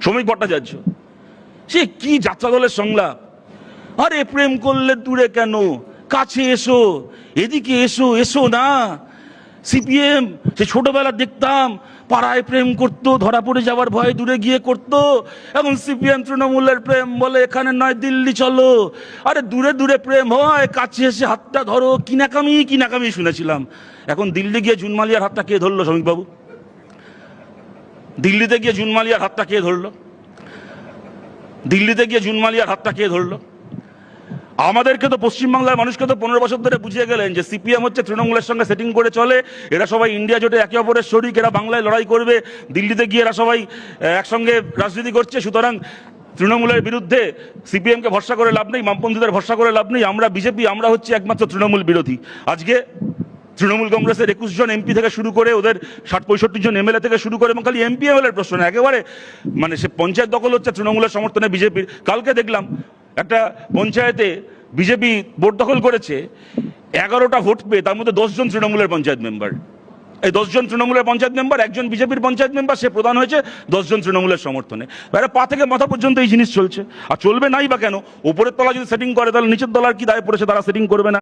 শ্রমিক ভট্টাচার্য, সে কি যাত্রা দলের সংলাপ! আরে প্রেম করলে দূরে কেন, কাছে এসো, এদিকে এসো, এসো না। সিপিএম সে ছোটবেলা দেখতাম পাড়ায় প্রেম করতো, ধরা পড়ে যাওয়ার ভয়ে দূরে গিয়ে করতো। এখন সিপিএম তৃণমূলের প্রেম বলে এখানে নয় দিল্লি চলো। আরে দূরে দূরে প্রেম হয়, কাছে এসে হাতটা ধরো। কিনাকামি শুনেছিলাম। এখন দিল্লি গিয়ে জুন মালিয়ার হাতটা কে ধরলো শ্রমিকবাবু? দিল্লিতে গিয়ে জুন মালিয়ার হাতটা কে ধরলো? দিল্লিতে গিয়ে জুন মালিয়ার হাতটা কে ধরলো? আমাদেরকে তো, পশ্চিমবাংলার মানুষকে তো 15 বছর ধরে বুঝিয়ে গেলেন যে সিপিএম হচ্ছে তৃণমূলের সঙ্গে সেটিং করে চলে, এরা সবাই ইন্ডিয়া জোটে একে অপরের শরিক, এরা বাংলায় লড়াই করবে, দিল্লিতে গিয়ে এরা সবাই একসঙ্গে রাজনীতি করছে। সুতরাং তৃণমূলের বিরুদ্ধে সিপিএমকে ভরসা করে লাভ নেই, বামপন্থীদের ভরসা করে লাভ নেই। আমরা বিজেপি, আমরা হচ্ছে একমাত্র তৃণমূল বিরোধী। আজকে তৃণমূল কংগ্রেসের 21 জন এমপি থেকে শুরু করে ওদের 60-65 জন এমএলএ থেকে শুরু করে, এবং খালি এমপি এমএলএর প্রশ্ন না, একেবারে মানে সে পঞ্চায়েত দখল হচ্ছে তৃণমূলের সমর্থনে বিজেপির। কালকে দেখলাম একটা পঞ্চায়েতে বিজেপি ভোট দখল করেছে, 11টা ভোট পেয়ে তার মধ্যে 10 জন তৃণমূলের পঞ্চায়েত মেম্বার। এই 10 জন তৃণমূলের পঞ্চায়েত মেম্বার, একজন বিজেপির পঞ্চায়েত মেম্বার, সে প্রধান হয়েছে 10 জন তৃণমূলের সমর্থনে। এরা পা থেকে মাথা পর্যন্ত এই জিনিস চলছে। আর চলবে নাই বা কেন? উপরের তলা যদি সেটিং করে তাহলে নিচের তলার কি দায় পড়েছে? তারা সেটিং করবে না।